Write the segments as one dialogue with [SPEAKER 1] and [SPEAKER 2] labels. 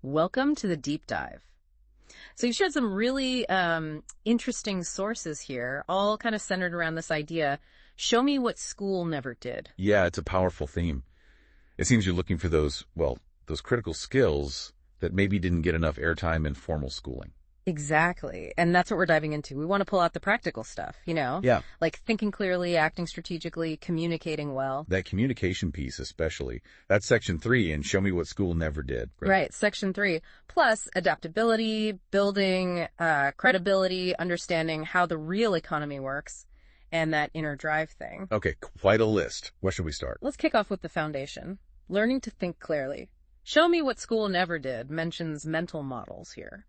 [SPEAKER 1] Welcome to the deep dive. So you've shared some really interesting sources here, all kind of centered around this idea. Show me what school never did.
[SPEAKER 2] Yeah, it's a powerful theme. It seems you're looking for those critical skills that maybe didn't get enough airtime in formal schooling.
[SPEAKER 1] Exactly. And that's what we're diving into. We want to pull out the practical stuff,
[SPEAKER 2] Yeah,
[SPEAKER 1] like thinking clearly, acting strategically, communicating well.
[SPEAKER 2] that communication piece especially. That's section 3 and show me what school never did.
[SPEAKER 1] Right. Section 3, plus adaptability, building credibility, understanding how the real economy works, and that inner drive thing.
[SPEAKER 2] Okay, quite a list. Where should we start?
[SPEAKER 1] Let's kick off with the foundation. Learning to think clearly. Show me what school never did mentions mental models here.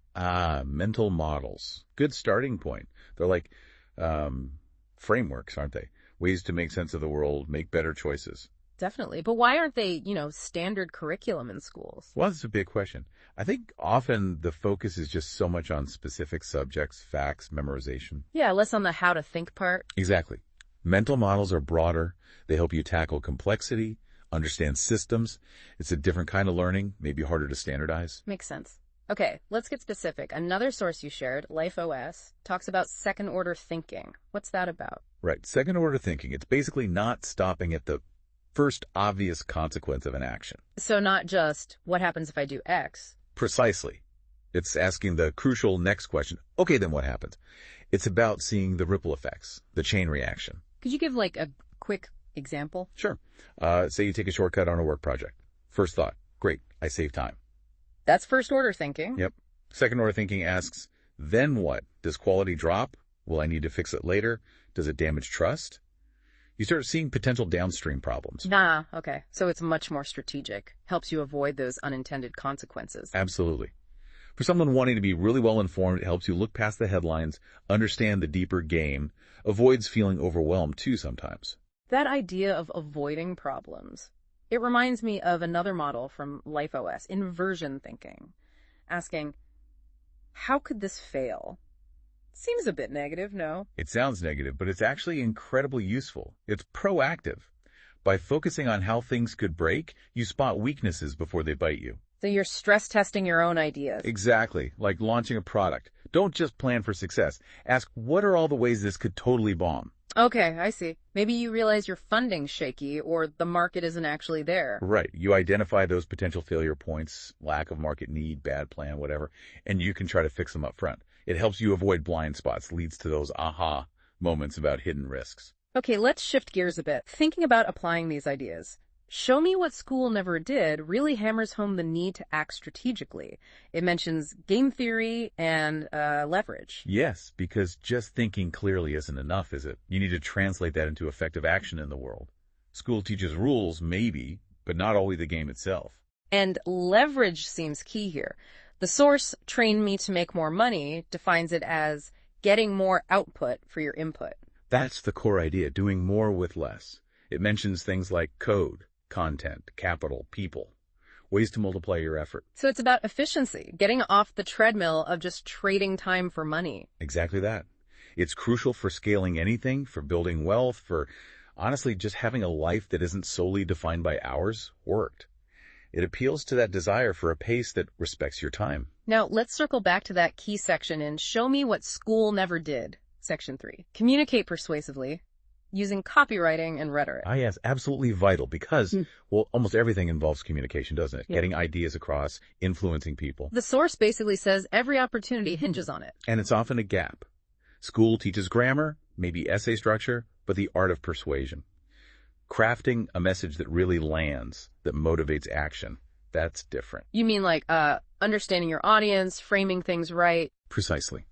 [SPEAKER 2] Mental models. Good starting point. They're like frameworks, aren't they? Ways to make sense of the world, make better choices.
[SPEAKER 1] Definitely. But why aren't they, standard curriculum in schools?
[SPEAKER 2] Well, that's a big question. I think often the focus is just so much on specific subjects, facts, memorization.
[SPEAKER 1] Yeah, less on the how to think part.
[SPEAKER 2] Exactly. Mental models are broader. They help you tackle complexity, understand systems. It's a different kind of learning, maybe harder to standardize.
[SPEAKER 1] Makes sense. Okay, let's get specific. Another source you shared, Life OS, talks about second-order thinking. What's that about?
[SPEAKER 2] Right. Second order thinking. It's basically not stopping at the first obvious consequence of an action.
[SPEAKER 1] So not just, what happens if I do X?
[SPEAKER 2] Precisely. It's asking the crucial next question. Okay, then what happens? It's about seeing the ripple effects, the chain reaction.
[SPEAKER 1] Could you give, a quick example?
[SPEAKER 2] Sure. Say you take a shortcut on a work project. First thought, great, I save time.
[SPEAKER 1] That's first-order thinking.
[SPEAKER 2] Yep. Second order thinking asks, then what? Does quality drop? Will I need to fix it later? Does it damage trust? You start seeing potential downstream problems.
[SPEAKER 1] Okay. So it's much more strategic. Helps you avoid those unintended consequences.
[SPEAKER 2] Absolutely. For someone wanting to be really well informed, it helps you look past the headlines, understand the deeper game, avoids feeling overwhelmed too sometimes.
[SPEAKER 1] That idea of avoiding problems, it reminds me of another model from Life OS, inversion thinking, asking, how could this fail? Seems a bit negative, no?
[SPEAKER 2] It sounds negative, but it's actually incredibly useful. It's proactive. By focusing on how things could break, you spot weaknesses before they bite you.
[SPEAKER 1] So you're stress testing your own ideas.
[SPEAKER 2] Exactly, like launching a product. Don't just plan for success. Ask, what are all the ways this could totally bomb?
[SPEAKER 1] Okay, I see. Maybe you realize your funding's shaky or the market isn't actually there.
[SPEAKER 2] Right. You identify those potential failure points, lack of market need, bad plan, whatever, and you can try to fix them up front. It helps you avoid blind spots, leads to those aha moments about hidden risks.
[SPEAKER 1] Okay, let's shift gears a bit. Thinking about applying these ideas. Show me what school never did really hammers home the need to act strategically. It mentions game theory and leverage.
[SPEAKER 2] Yes, because just thinking clearly isn't enough, is it? You need to translate that into effective action in the world. School teaches rules, maybe, but not always the game itself.
[SPEAKER 1] And leverage seems key here. The source, Train Me to Make More Money, defines it as getting more output for your input.
[SPEAKER 2] That's the core idea, doing more with less. It mentions things like code, content, capital, people, ways to multiply your effort.
[SPEAKER 1] So it's about efficiency, getting off the treadmill of just trading time for money.
[SPEAKER 2] Exactly that. It's crucial for scaling anything, for building wealth, for honestly just having a life that isn't solely defined by hours worked. It appeals to that desire for a pace that respects your time.
[SPEAKER 1] Now, let's circle back to that key section in Show Me What School Never Did, Section 3. Communicate persuasively, using copywriting and rhetoric.
[SPEAKER 2] Yes, absolutely vital because, almost everything involves communication, doesn't it?
[SPEAKER 1] Yeah.
[SPEAKER 2] Getting ideas across, influencing people.
[SPEAKER 1] The source basically says every opportunity hinges on it.
[SPEAKER 2] And it's often a gap. School teaches grammar, maybe essay structure, but the art of persuasion. Crafting a message that really lands, that motivates action, that's different.
[SPEAKER 1] You mean understanding your audience, framing things right?
[SPEAKER 2] Precisely.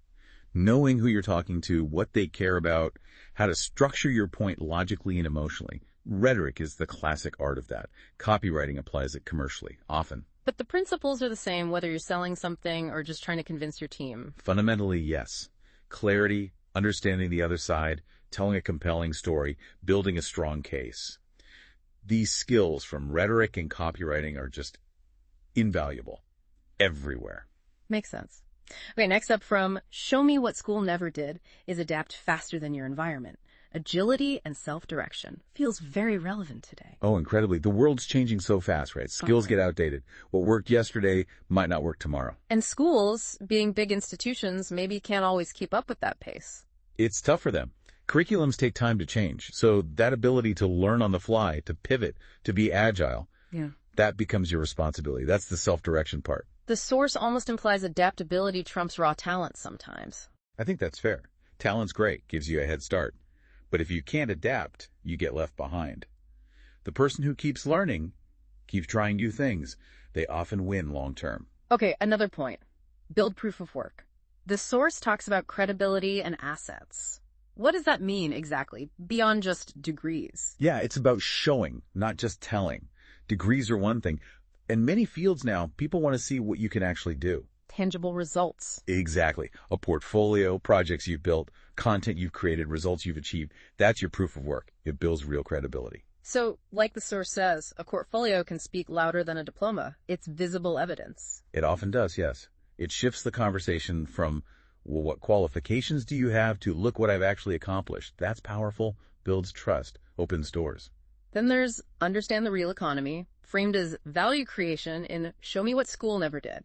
[SPEAKER 2] Knowing who you're talking to, what they care about, how to structure your point logically and emotionally. Rhetoric is the classic art of that. Copywriting applies it commercially, often.
[SPEAKER 1] But the principles are the same whether you're selling something or just trying to convince your team.
[SPEAKER 2] Fundamentally, yes. Clarity, understanding the other side, telling a compelling story, building a strong case. These skills from rhetoric and copywriting are just invaluable everywhere.
[SPEAKER 1] Makes sense. Okay, next up from Show Me What School Never Did is adapt faster than your environment. Agility and self-direction feels very relevant today.
[SPEAKER 2] Oh, incredibly. The world's changing so fast, right? Skills get outdated. What worked yesterday might not work tomorrow.
[SPEAKER 1] And schools, being big institutions, maybe can't always keep up with that pace.
[SPEAKER 2] It's tough for them. Curriculums take time to change. So that ability to learn on the fly, to pivot, to be agile, that becomes your responsibility. That's the self-direction part.
[SPEAKER 1] The source almost implies adaptability trumps raw talent sometimes.
[SPEAKER 2] I think that's fair. Talent's great, gives you a head start. But if you can't adapt, you get left behind. The person who keeps learning, keeps trying new things, they often win long term.
[SPEAKER 1] Okay, another point. Build proof of work. The source talks about credibility and assets. What does that mean exactly, beyond just degrees?
[SPEAKER 2] Yeah, it's about showing, not just telling. Degrees are one thing. In many fields now, people want to see what you can actually do.
[SPEAKER 1] Tangible results.
[SPEAKER 2] Exactly. A portfolio, projects you've built, content you've created, results you've achieved. That's your proof of work. It builds real credibility.
[SPEAKER 1] So, like the source says, a portfolio can speak louder than a diploma. It's visible evidence.
[SPEAKER 2] It often does, yes. It shifts the conversation from, well, what qualifications do you have, to look what I've actually accomplished. That's powerful, builds trust, opens doors.
[SPEAKER 1] Then there's understand the real economy, framed as value creation in show me what school never did.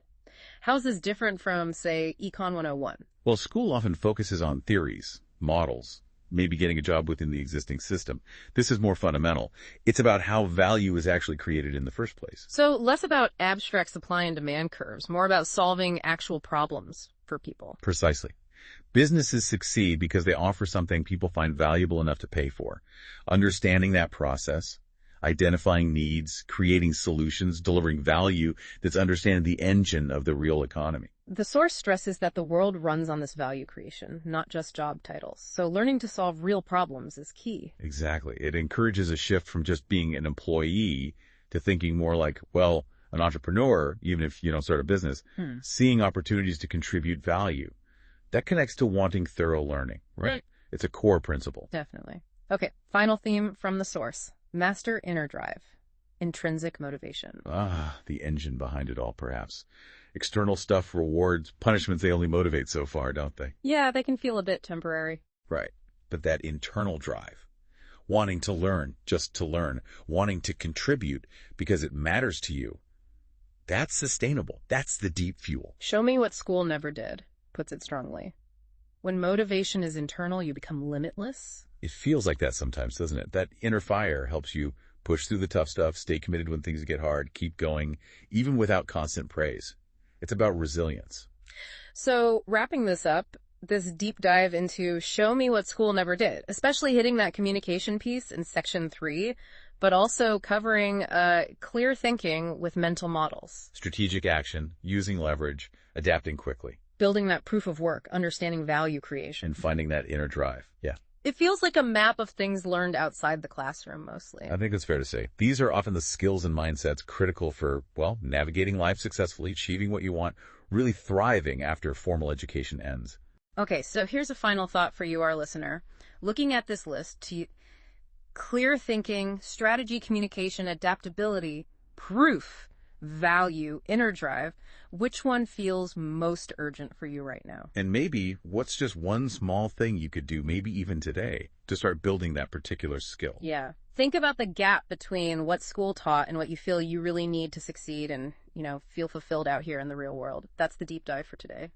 [SPEAKER 1] How's this different from, say, Econ 101?
[SPEAKER 2] Well, school often focuses on theories, models, maybe getting a job within the existing system. This is more fundamental. It's about how value is actually created in the first place.
[SPEAKER 1] So less about abstract supply and demand curves, more about solving actual problems for people.
[SPEAKER 2] Precisely. Businesses succeed because they offer something people find valuable enough to pay for. Understanding that process, identifying needs, creating solutions, delivering value, that's understanding the engine of the real economy.
[SPEAKER 1] The source stresses that the world runs on this value creation, not just job titles. So learning to solve real problems is key.
[SPEAKER 2] Exactly. It encourages a shift from just being an employee to thinking more like, well, an entrepreneur, even if you don't start a business, seeing opportunities to contribute value. That connects to wanting thorough learning, right? It's a core principle.
[SPEAKER 1] Definitely. Okay, final theme from the source. Master inner drive. Intrinsic motivation.
[SPEAKER 2] The engine behind it all, perhaps. External stuff, rewards, punishments, they only motivate so far, don't they?
[SPEAKER 1] Yeah, they can feel a bit temporary.
[SPEAKER 2] Right. But that internal drive, wanting to learn just to learn, wanting to contribute because it matters to you, that's sustainable. That's the deep fuel.
[SPEAKER 1] Show me what school never did, puts it strongly. When motivation is internal, you become limitless.
[SPEAKER 2] It feels like that sometimes, doesn't it? That inner fire helps you push through the tough stuff, stay committed when things get hard, keep going, even without constant praise. It's about resilience.
[SPEAKER 1] So, wrapping this up, this deep dive into show me what school never did, especially hitting that communication piece in section 3, but also covering clear thinking with mental models.
[SPEAKER 2] Strategic action, using leverage, adapting quickly.
[SPEAKER 1] Building that proof of work, understanding value creation.
[SPEAKER 2] And finding that inner drive. Yeah.
[SPEAKER 1] It feels like a map of things learned outside the classroom, mostly.
[SPEAKER 2] I think it's fair to say. These are often the skills and mindsets critical for, well, navigating life successfully, achieving what you want, really thriving after formal education ends.
[SPEAKER 1] Okay, so here's a final thought for you, our listener. Looking at this list, clear thinking, strategy, communication, adaptability, proof, value, inner drive, which one feels most urgent for you right now?
[SPEAKER 2] And maybe what's just one small thing you could do, maybe even today, to start building that particular skill?
[SPEAKER 1] Yeah. Think about the gap between what school taught and what you feel you really need to succeed and, feel fulfilled out here in the real world. That's the deep dive for today.